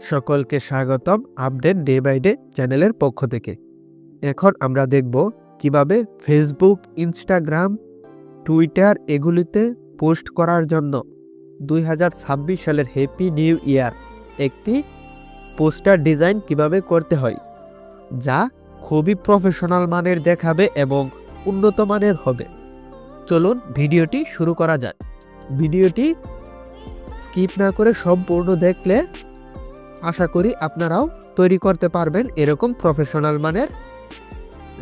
সকলকে স্বাগতম update day by day চ্যানেলের পক্ষ থেকে। এখন আমরা দেখব কিভাবে ফেসবুক, ইনস্টাগ্রাম, টুইটার এগুলিতে পোস্ট করার জন্য 2026 সালের হ্যাপি নিউ ইয়ার একটি পোস্টার ডিজাইন কিভাবে করতে হয়, যা খুবই প্রফেশনাল মানের দেখাবে এবং উন্নত মানের হবে। চলুন ভিডিওটি শুরু করা যাক। ভিডিওটি স্কিপ না করে সম্পূর্ণ দেখলে আশা করি আপনারাও তৈরি করতে পারবেন এরকম প্রফেশনাল মানের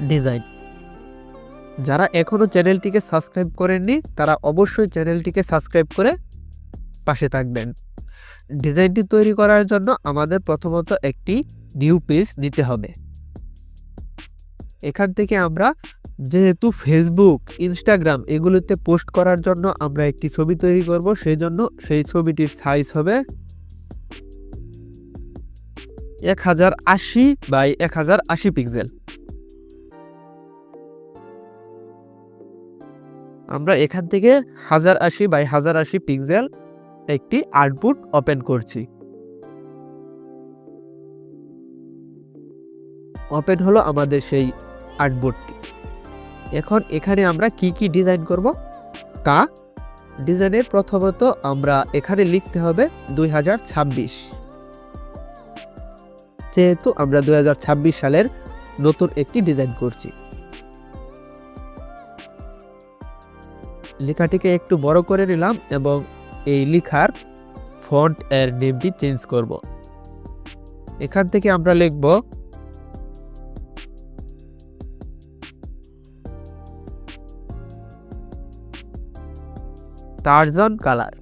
ডিজাইন। যারা এখনও চ্যানেলটিকে সাবস্ক্রাইব করেননি তারা অবশ্যই চ্যানেলটিকে সাবস্ক্রাইব করে পাশে থাকবেন। ডিজাইনটি তৈরি করার জন্য আমাদের প্রথমত একটি নিউ পেজ নিতে হবে। এখান থেকে আমরা যেহেতু ফেসবুক, ইনস্টাগ্রাম এগুলোতে পোস্ট করার জন্য আমরা একটি ছবি তৈরি করব, সেই জন্য সেই ছবিটির সাইজ হবে 1080 বাই 1080 পিক্সেল। আমরা এখান থেকে 1080 বাই 1080 পিক্সেল একটি আউটপুট ওপেন করছি। ওপেন হলো আমাদের সেই আউটপুটটি। এখন এখানে আমরা কি কি ডিজাইন করব তা ডিজাইনের প্রথমত আমরা এখানে লিখতে হবে 2026, যেহেতু আমরা 2026 সালের নতুন একটি ডিজাইন করছি। লেখাটিকে একটু বড় করে নিলাম এবং এই লেখার ফন্ট এর নেমটি চেঞ্জ করব। এখান থেকে আমরা লিখব টারজান কালার।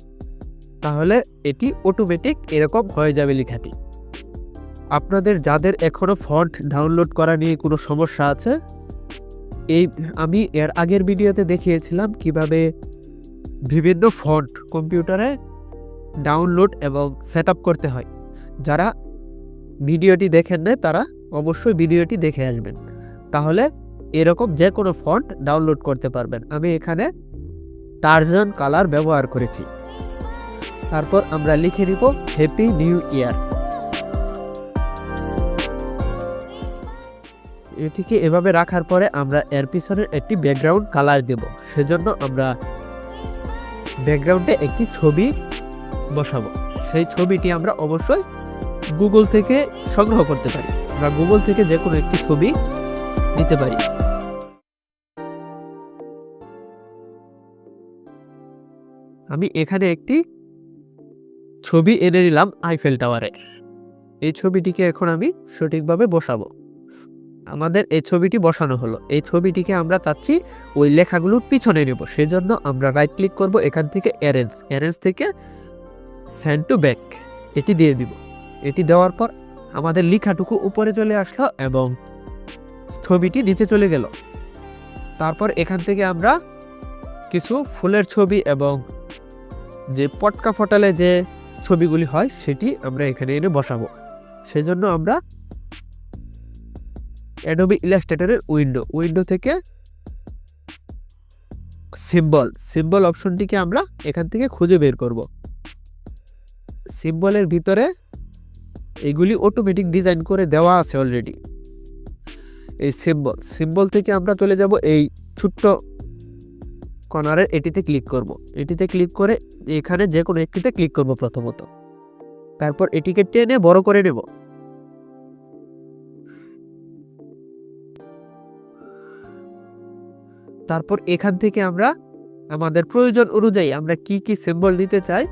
তাহলে এটি অটোমেটিক এরকম হয়ে যাবে লেখাটি। আপনাদের যাদের এখনো ফন্ট ডাউনলোড করা নিয়ে কোনো সমস্যা আছে, আমি এর আগের ভিডিওতে দেখিয়েছিলাম কিভাবে বিভিন্ন ফন্ট কম্পিউটারে ডাউনলোড এবং সেট আপ করতে হয়। যারা ভিডিওটি দেখেন না তারা অবশ্যই ভিডিওটি দেখে আসবেন, তাহলে এরকম যে কোনো ফন্ট ডাউনলোড করতে পারবেন। আমি এখানে টারজান কালার ব্যবহার করেছি। তারপর আমরা লিখে নিব হ্যাপি নিউ ইয়ার। এটিকে এভাবে রাখার পরে আমরা এর পিছনে একটি ব্যাকগ্রাউন্ড কালার দেব। সেজন্য আমরা ব্যাকগ্রাউন্ডে একটি ছবি বসাবো। সেই ছবিটি আমরা অবশ্যই গুগল থেকে সংগ্রহ করতে পারি। আমরা গুগল থেকে যে কোনো একটি ছবি নিতে পারি। আমি এখানে একটি ছবি এনে নিলাম আইফেল টাওয়ারের। এই ছবিটিকে এখন আমি সঠিকভাবে বসাবো। আমাদের এই ছবিটি বসানো হলো। এই ছবিটিকে আমরা চাচ্ছি ওই লেখাগুলোর পিছনে নেব। সেজন্য আমরা রাইট ক্লিক করব, এখান থেকে অ্যারেঞ্জ থেকে সেন্ড টু ব্যাক এটি দিয়ে দিব। এটি দেওয়ার পর আমাদের লেখাটুকু উপরে চলে আসলো এবং ছবিটি নিচে চলে গেল। তারপর এখান থেকে আমরা কিছু ফুলের ছবি এবং যে পটকা ফটালে যে ছবিগুলি হয় সেটি আমরা এখানে এনে বসাবো। সেজন্য আমরা অ্যাডোবি ইলাস্ট্রেটরের উইন্ডো থেকে সিম্বল অপশনটিকে আমরা এখান থেকে খুঁজে বের করব। সিম্বলের ভিতরে এগুলি অটোমেটিক ডিজাইন করে দেওয়া আছে অলরেডি। এই সিম্বল থেকে আমরা চলে যাব এই ছোট্ট কর্নারের এটিতে ক্লিক করব। এটিতে ক্লিক করে এখানে যে কোনো একটিতে ক্লিক করব প্রথমত। তারপর এটিকে টেনে বড় করে নেব। তারপর এখান থেকে আমরা আমাদের প্রয়োজন অনুযায়ী আমরা কি কি সিম্বল দিতে চাই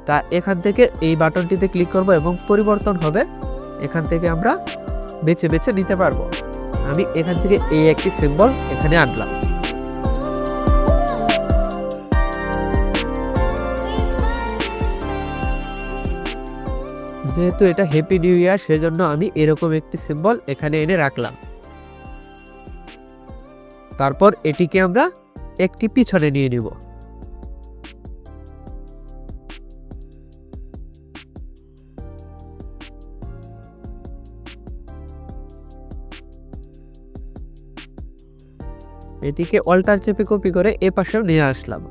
তা এখান থেকে এই বাটনটিতে ক্লিক করব এবং পরিবর্তন হবে। এখান থেকে আমরা বেছে বেছে নিতে পারবো। আমি এখান থেকে এই একটি সিম্বল এখানে আনলাম। যেহেতু এটা হ্যাপি নিউ ইয়ার সেজন্য আমি এরকম একটি সিম্বল এখানে এনে রাখলাম। তারপর এটিকে আমরা একটি পিছনে নিয়ে নিব। এটিকে অল্টার চেপে কপি করে এ পাশেও নিয়ে আসলাম।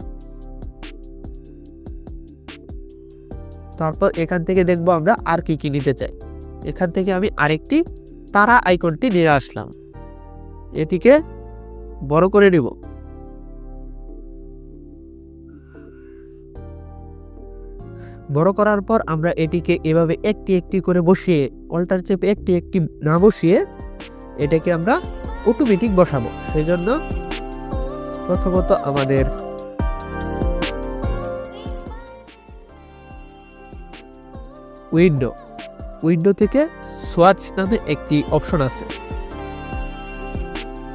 তারপর এখান থেকে দেখবো আমরা আর কি কি নিতে চাই। এখান থেকে আমি আরেকটি তারা আইকনটি নিয়ে আসলাম, এটিকে বড় করে নিব। বড় করার পর আমরা এটিকে এভাবে একটি একটি করে বসিয়ে, অল্টার চেপে একটি একটি না বসিয়ে এটাকে আমরা অটোমেটিক বসাবো। সেই জন্য প্রথমত আমাদের উইন্ডো থেকে সোয়াচ নামে একটি অপশন আছে,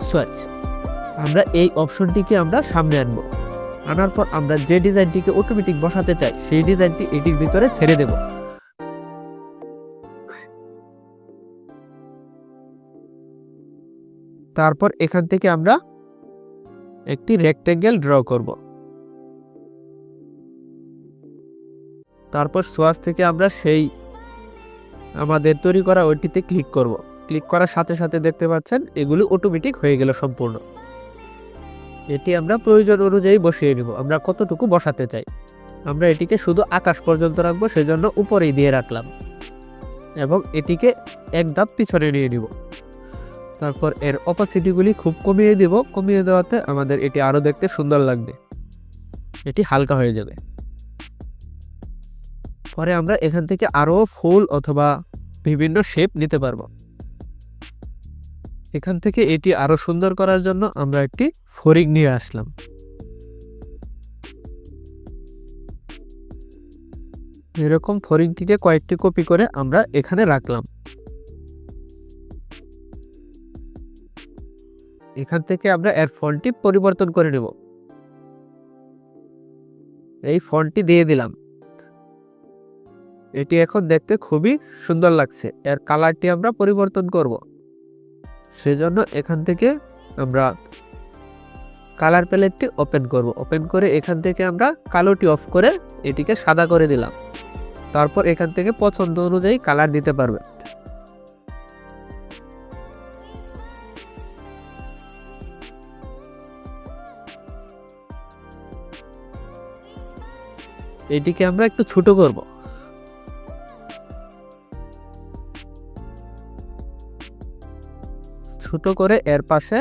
সোয়াচ। আমরা এই অপশনটিকে আমরা সামনে আনবো। আনার পর আমরা যে ডিজাইনটিকে অটোমেটিক বসাতে চাই সেই ডিজাইনটি এটির ভিতরে ছেড়ে দেব। তারপর এখান থেকে আমরা একটি রেক্টেঙ্গেল ড্র করব। তারপর সোয়াচ থেকে আমরা সেই আমাদের তৈরি করা ওইটিতে ক্লিক করব। ক্লিক করার সাথে সাথে দেখতে পাচ্ছেন এগুলি অটোমেটিক হয়ে গেল সম্পূর্ণ। এটি আমরা প্রয়োজন অনুযায়ী বসিয়ে নিব, আমরা কতটুকু বসাতে চাই। আমরা এটিকে শুধু আকাশ পর্যন্ত রাখবো, সেই জন্য উপরেই দিয়ে রাখলাম এবং এটিকে এক ধাপ পিছনে নিয়ে নিব। তারপর এর অপাসিটিগুলি খুব কমিয়ে দিব। কমিয়ে দেওয়াতে আমাদের এটি আরও দেখতে সুন্দর লাগবে, এটি হালকা হয়ে যাবে। পরে আমরা এখান থেকে আরও ফুল অথবা বিভিন্ন শেপ নিতে পারবো। এখান থেকে এটি আরো সুন্দর করার জন্য আমরা একটি ফড়িং নিয়ে আসলাম। এরকম ফড়িংটিকে কয়েকটি কপি করে আমরা এখানে রাখলাম। এখান থেকে আমরা এর ফন্টটি পরিবর্তন করে নেব। এই ফন্টটি দিয়ে দিলাম, এটি এখন দেখতে খুবই সুন্দর লাগছে। এর কালারটি আমরা পরিবর্তন করব, সেজন্য এখান থেকে আমরা কালার প্যালেটটি ওপেন করব। ওপেন করে এখান থেকে আমরা কালোটি অফ করে এটিকে সাদা করে দিলাম। তারপর এখান থেকে পছন্দ অনুযায়ী কালার দিতে পারবেন। এটিকে আমরা একটু ছোট করব। ছোট করে এর পাশে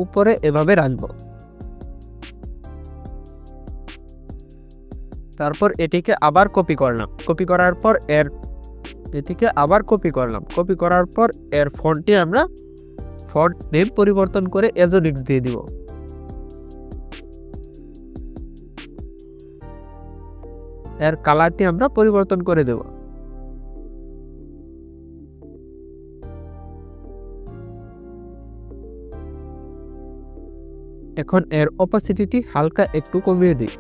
উপরে এভাবে রাখবো। তারপর এটিকে আবার কপি করলাম। কপি করার পর এটিকে আবার কপি করলাম। কপি করার পর এর ফন্টটি আমরা ফন্ট নেম পরিবর্তন করে এজোনিক্স দিয়ে দিব। এর কালারটি আমরা পরিবর্তন করে দেব। এখন এর অপাসিটিটি হালকা একটু কমিয়ে দিই।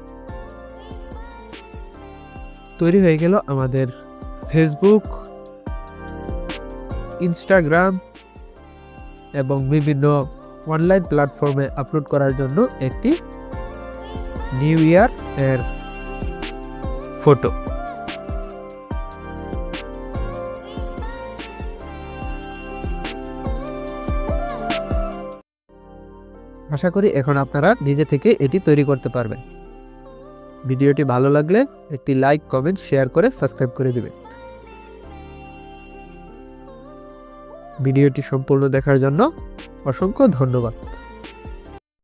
তৈরি হয়ে গেল আমাদের ফেসবুক, ইনস্টাগ্রাম এবং বিভিন্ন অনলাইন প্ল্যাটফর্মে আপলোড করার জন্য একটি নিউ ইয়ার এর ফটো। আশা করি এখন আপনারা নিজে থেকে এটি তৈরি করতে পারবেন। ভিডিওটি ভালো লাগলে একটি লাইক, কমেন্ট, শেয়ার করে সাবস্ক্রাইব করে দিবেন। ভিডিওটি সম্পূর্ণ দেখার জন্য অসংখ্য ধন্যবাদ।